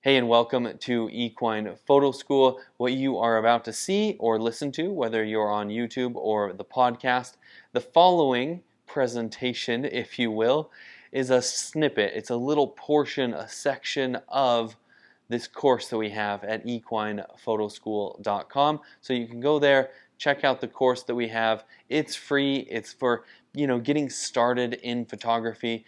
Hey, and welcome to Equine Photo School. What you are about to see or listen to, whether you're on YouTube or the podcast, the following presentation, if you will, is a snippet. It's a little portion, a section of this course that we have at equinephotoschool.com. So you can go there, check out the course that we have. It's free. It's for, getting started in photography.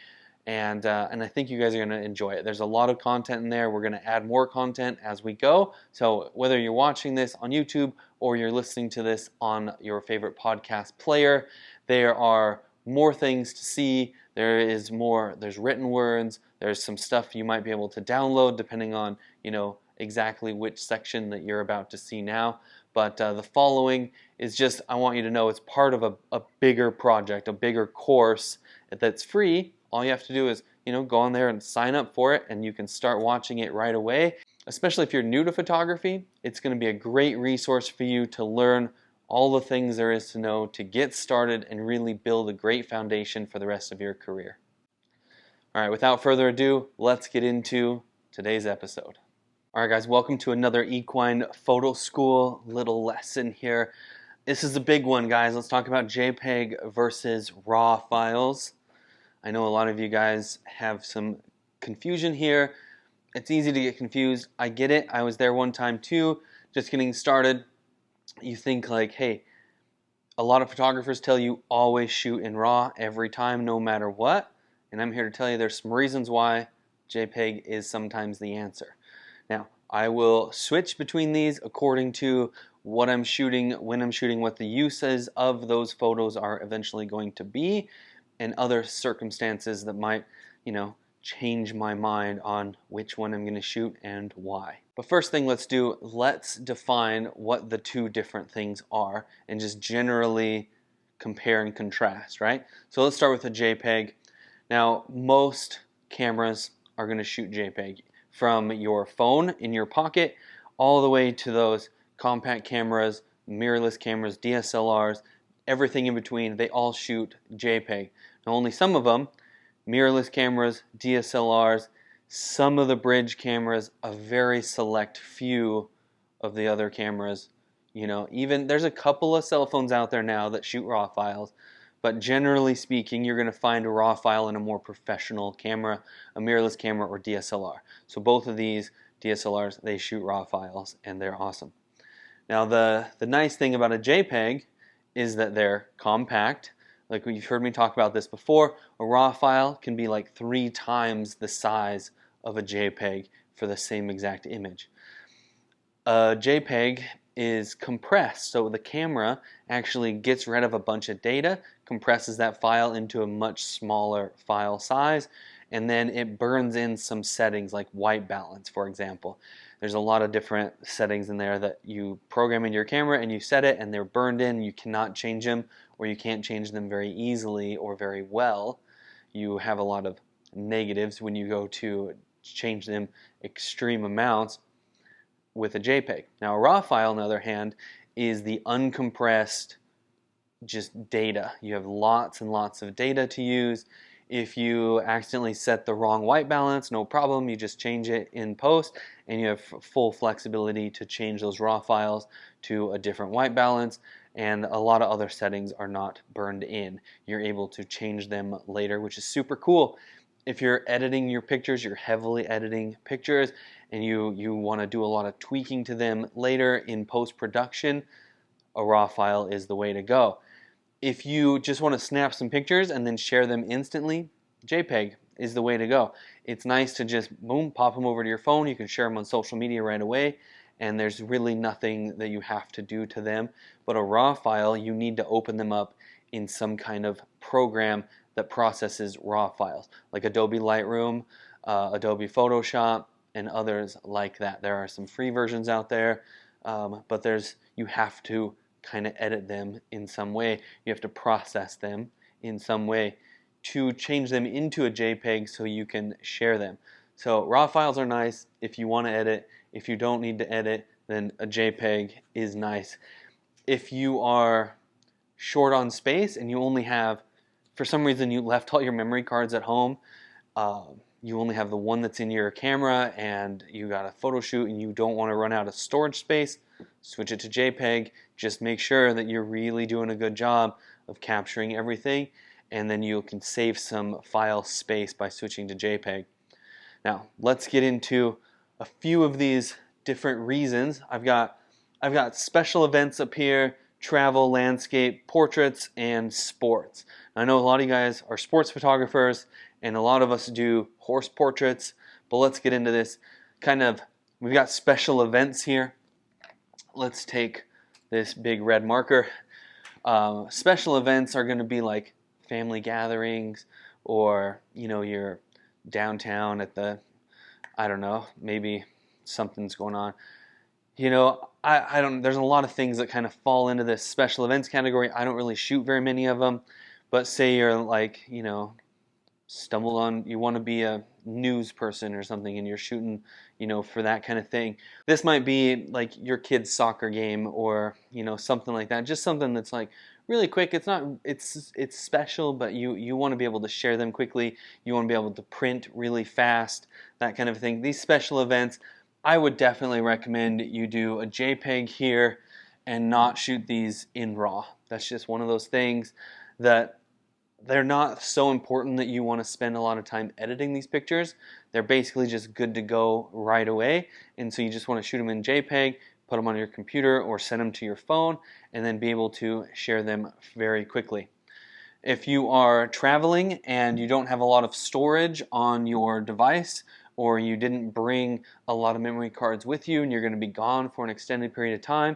And I think you guys are going to enjoy it. There's a lot of content in there. We're going to add more content as we go. So whether you're watching this on YouTube or you're listening to this on your favorite podcast player, there are more things to see. There's written words. There's some stuff you might be able to download depending on, exactly which section that you're about to see now. But the following is just, I want you to know it's part of a bigger project, a bigger course that's free. All you have to do is, go on there and sign up for it, and you can start watching it right away. Especially if you're new to photography, it's going to be a great resource for you to learn all the things there is to know to get started and really build a great foundation for the rest of your career. All right, without further ado, let's get into today's episode. All right, guys, welcome to another Equine Photo School little lesson here. This is a big one, guys. Let's talk about JPEG versus RAW files. I know a lot of you guys have some confusion here. It's easy to get confused. I get it. I was there one time too, just getting started. You think like, hey, a lot of photographers tell you always shoot in RAW every time, no matter what. And I'm here to tell you there's some reasons why JPEG is sometimes the answer. Now, I will switch between these according to what I'm shooting, when I'm shooting, what the uses of those photos are eventually going to be, and other circumstances that might, change my mind on which one I'm going to shoot and why. But first thing let's define what the two different things are and just generally compare and contrast, right? So let's start with a JPEG. Now, most cameras are going to shoot JPEG from your phone in your pocket all the way to those compact cameras, mirrorless cameras, DSLRs, everything in between. They all shoot JPEG. Now, only some of them, mirrorless cameras, DSLRs, some of the bridge cameras, a very select few of the other cameras. Even there's a couple of cell phones out there now that shoot RAW files, but generally speaking, you're going to find a RAW file in a more professional camera, a mirrorless camera, or DSLR. So both of these DSLRs, they shoot RAW files, and they're awesome. Now, the nice thing about a JPEG is that they're compact. Like you've heard me talk about this before, a RAW file can be like 3 times the size of a JPEG for the same exact image. A JPEG is compressed, so the camera actually gets rid of a bunch of data, compresses that file into a much smaller file size, and then it burns in some settings like white balance, for example. There's a lot of different settings in there that you program in your camera and you set it and they're burned in. You cannot change them, or you can't change them very easily or very well. You have a lot of negatives when you go to change them extreme amounts with a JPEG. Now, a RAW file, on the other hand, is the uncompressed just data. You have lots and lots of data to use. If you accidentally set the wrong white balance, no problem. You just change it in post, and you have full flexibility to change those RAW files to a different white balance, and a lot of other settings are not burned in. You're able to change them later, which is super cool. If you're editing your pictures, you're heavily editing pictures, and you want to do a lot of tweaking to them later in post-production, a RAW file is the way to go. If you just want to snap some pictures and then share them instantly, JPEG is the way to go. It's nice to just, boom, pop them over to your phone. You can share them on social media right away, and there's really nothing that you have to do to them. But a RAW file, you need to open them up in some kind of program that processes RAW files, like Adobe Lightroom, Adobe Photoshop, and others like that. There are some free versions out there, but you have to kind of edit them in some way. You have to process them in some way to change them into a JPEG so you can share them. So RAW files are nice if you want to edit. If you don't need to edit, then a JPEG is nice. If you are short on space and you only have, for some reason you left all your memory cards at home, you only have the one that's in your camera and you got a photo shoot and you don't want to run out of storage space, switch it to JPEG. Just make sure that you're really doing a good job of capturing everything, and then you can save some file space by switching to JPEG. Now let's get into a few of these different reasons. I've got special events up here, travel, landscape, portraits, and sports. I know a lot of you guys are sports photographers, and a lot of us do horse portraits, but let's get into this. We've got special events here. Let's take this big red marker. Special events are going to be like family gatherings, or you're downtown at the, I don't know, maybe something's going on. I don't. There's a lot of things that kind of fall into this special events category. I don't really shoot very many of them, but say you're like, stumbled on, you want to be a news person or something, and you're shooting, for that kind of thing. This might be like your kid's soccer game, or something like that. Just something that's like really quick. It's not. It's special, but you want to be able to share them quickly. You want to be able to print really fast. That kind of thing. These special events, I would definitely recommend you do a JPEG here and not shoot these in RAW. That's just one of those things that they're not so important that you want to spend a lot of time editing these pictures. They're basically just good to go right away, and so you just want to shoot them in JPEG, put them on your computer or send them to your phone, and then be able to share them very quickly. If you are traveling and you don't have a lot of storage on your device, or you didn't bring a lot of memory cards with you and you're going to be gone for an extended period of time,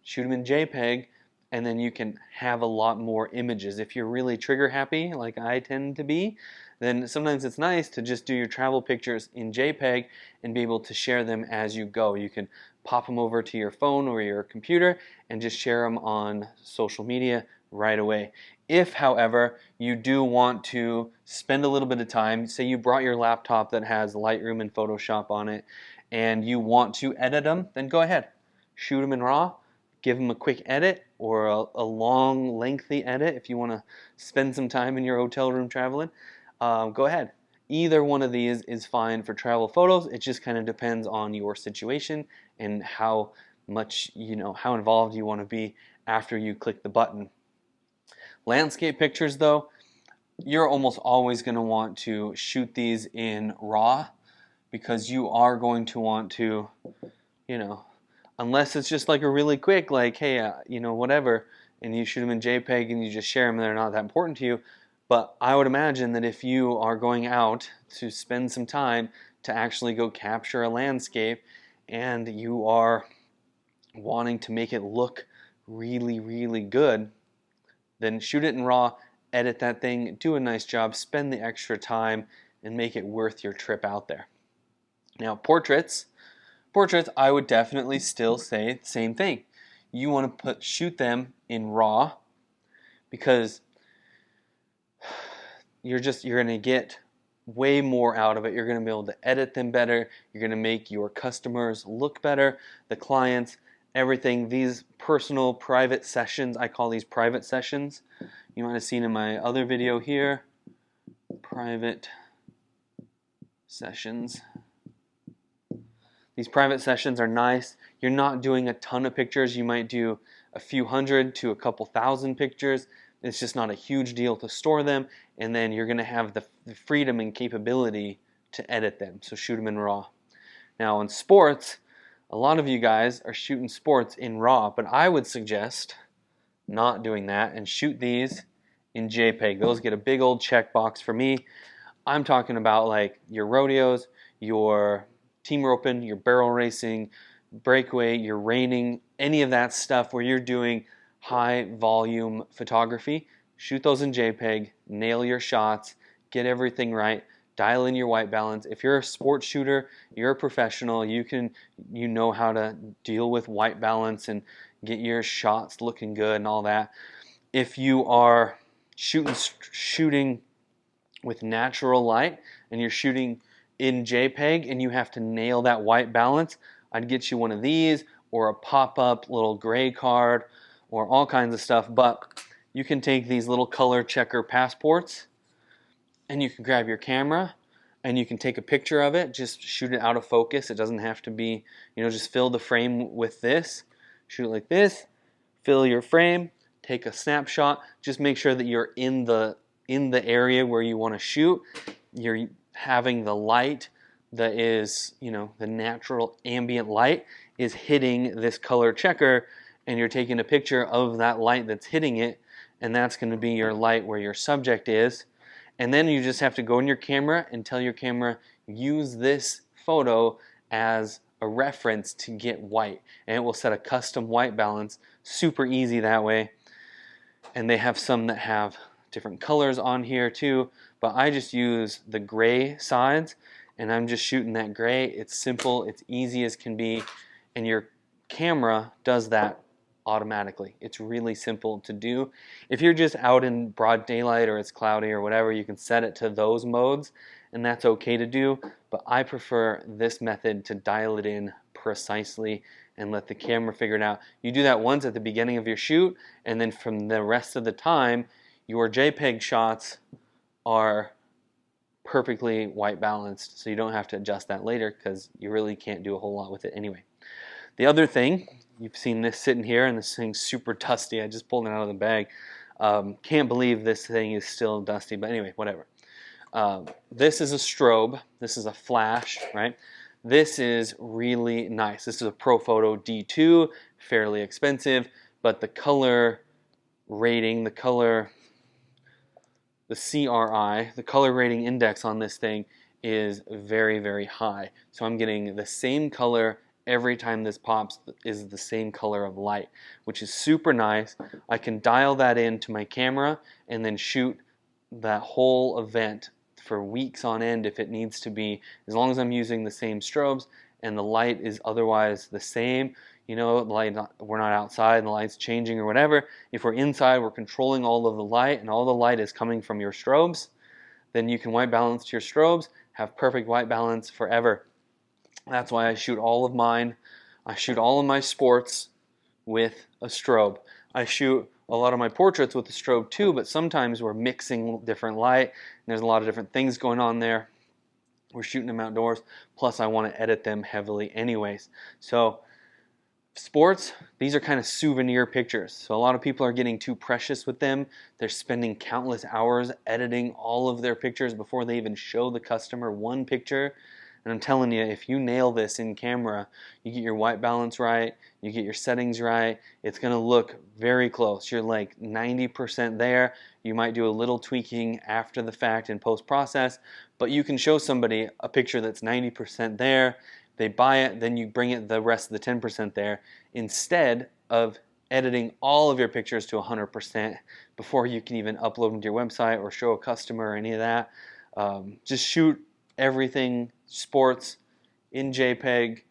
shoot them in JPEG, and then you can have a lot more images. If you're really trigger happy, like I tend to be, then sometimes it's nice to just do your travel pictures in JPEG and be able to share them as you go. You can pop them over to your phone or your computer and just share them on social media right away. If, however, you do want to spend a little bit of time, say you brought your laptop that has Lightroom and Photoshop on it, and you want to edit them, then go ahead. Shoot them in RAW, give them a quick edit, or a long, lengthy edit if you want to spend some time in your hotel room traveling. Go ahead. Either one of these is fine for travel photos. It just kind of depends on your situation and how much, how involved you want to be after you click the button. Landscape pictures, though, you're almost always going to want to shoot these in RAW, because you are going to want to, unless it's just like a really quick, like, hey, whatever, and you shoot them in JPEG and you just share them and they're not that important to you. But I would imagine that if you are going out to spend some time to actually go capture a landscape and you are wanting to make it look really, really good, then shoot it in RAW, edit that thing, do a nice job, spend the extra time, and make it worth your trip out there. Now, portraits, I would definitely still say the same thing. You want to shoot them in RAW, because you're going to get way more out of it. You're going to be able to edit them better. You're going to make your customers look better, the clients, everything. These personal private sessions, I call these private sessions. You might have seen in my other video here, private sessions. These private sessions are nice. You're not doing a ton of pictures. You might do a few hundred to a couple thousand pictures. It's just not a huge deal to store them, and then you're going to have the freedom and capability to edit them. So shoot them in RAW. Now in sports, a lot of you guys are shooting sports in RAW, but I would suggest not doing that and shoot these in JPEG. Those get a big old checkbox for me. I'm talking about like your rodeos, your team roping, your barrel racing, breakaway, your reining, any of that stuff where you're doing high volume photography. Shoot those in JPEG, nail your shots, get everything right, dial in your white balance. If you're a sports shooter, you're a professional, you know how to deal with white balance and get your shots looking good and all that. If you are shooting with natural light and you're shooting in JPEG and you have to nail that white balance, I'd get you one of these or a pop-up little gray card or all kinds of stuff. But you can take these little color checker passports and you can grab your camera and you can take a picture of it, just shoot it out of focus. It doesn't have to be, just fill the frame with this. Shoot it like this, fill your frame, take a snapshot. Just make sure that you're in the area where you want to shoot. You're having the light that is, the natural ambient light is hitting this color checker, and you're taking a picture of that light that's hitting it, and that's going to be your light where your subject is. And then you just have to go in your camera and tell your camera, use this photo as a reference to get white, and it will set a custom white balance. Super easy that way. And they have some that have different colors on here too, but I just use the gray sides, and I'm just shooting that gray. It's simple, it's easy as can be, and your camera does that automatically. It's really simple to do. If you're just out in broad daylight or it's cloudy or whatever, you can set it to those modes, and that's okay to do, but I prefer this method to dial it in precisely and let the camera figure it out. You do that once at the beginning of your shoot, and then from the rest of the time, your JPEG shots are perfectly white balanced, so you don't have to adjust that later because you really can't do a whole lot with it anyway. The other thing, you've seen this sitting here, and this thing's super dusty. I just pulled it out of the bag. Can't believe this thing is still dusty, but anyway, whatever. This is a strobe. This is a flash, right? This is really nice. This is a Profoto D2, fairly expensive, but the color rating, the CRI, the color rating index on this thing is very, very high. So I'm getting the same color every time this pops is the same color of light, which is super nice. I can dial that into my camera and then shoot that whole event for weeks on end if it needs to be, as long as I'm using the same strobes and the light is otherwise the same. The light, we're not outside and the light's changing or whatever. If we're inside, we're controlling all of the light, and all the light is coming from your strobes, then you can white balance your strobes, have perfect white balance forever. That's why I shoot all of mine. I shoot all of my sports with a strobe. I shoot a lot of my portraits with a strobe too, but sometimes we're mixing different light, and there's a lot of different things going on there. We're shooting them outdoors, plus I want to edit them heavily anyways. So sports, these are kind of souvenir pictures. So a lot of people are getting too precious with them. They're spending countless hours editing all of their pictures before they even show the customer one picture. And I'm telling you, if you nail this in camera, you get your white balance right, you get your settings right, it's going to look very close. You're like 90% there. You might do a little tweaking after the fact in post-process, but you can show somebody a picture that's 90% there. They buy it, then you bring it the rest of the 10% there, instead of editing all of your pictures to 100% before you can even upload them to your website or show a customer or any of that. Just shoot everything sports in JPEG,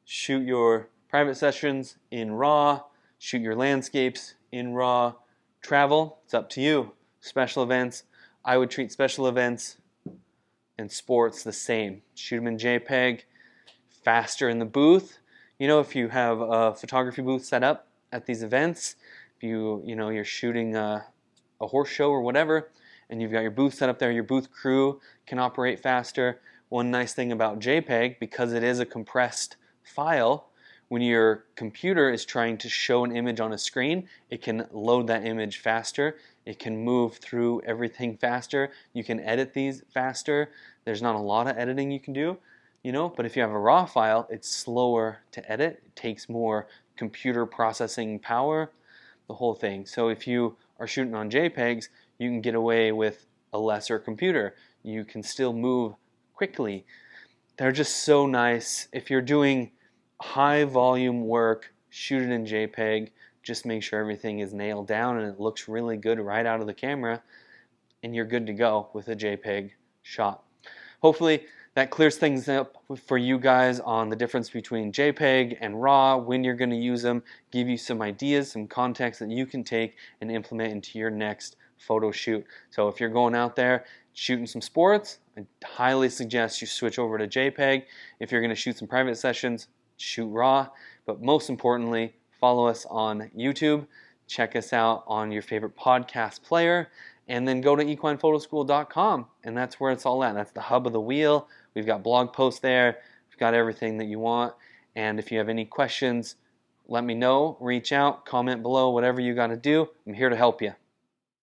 shoot your private sessions in RAW, shoot your landscapes in RAW. Travel, it's up to you. Special events, I would treat special events and sports the same. Shoot them in JPEG, faster in the booth. If you have a photography booth set up at these events, if you're shooting a horse show or whatever, and you've got your booth set up there, your booth crew can operate faster. One nice thing about JPEG, because it is a compressed file, when your computer is trying to show an image on a screen, it can load that image faster. It can move through everything faster. You can edit these faster. There's not a lot of editing you can do, but if you have a RAW file, it's slower to edit. It takes more computer processing power, the whole thing. So if you are shooting on JPEGs, you can get away with a lesser computer. You can still move quickly. They're just so nice. If you're doing high volume work, shoot it in JPEG. Just make sure everything is nailed down and it looks really good right out of the camera, and you're good to go with a JPEG shot. Hopefully that clears things up for you guys on the difference between JPEG and RAW, when you're going to use them, give you some ideas, some context that you can take and implement into your next photo shoot. So if you're going out there shooting some sports, I highly suggest you switch over to JPEG. If you're going to shoot some private sessions, shoot RAW. But most importantly, follow us on YouTube. Check us out on your favorite podcast player. and then go to equinephotoschool.com, and that's where it's all at. That's the hub of the wheel. We've got blog posts there. We've got everything that you want. And if you have any questions, let me know. Reach out, comment below, whatever you got to do. I'm here to help you.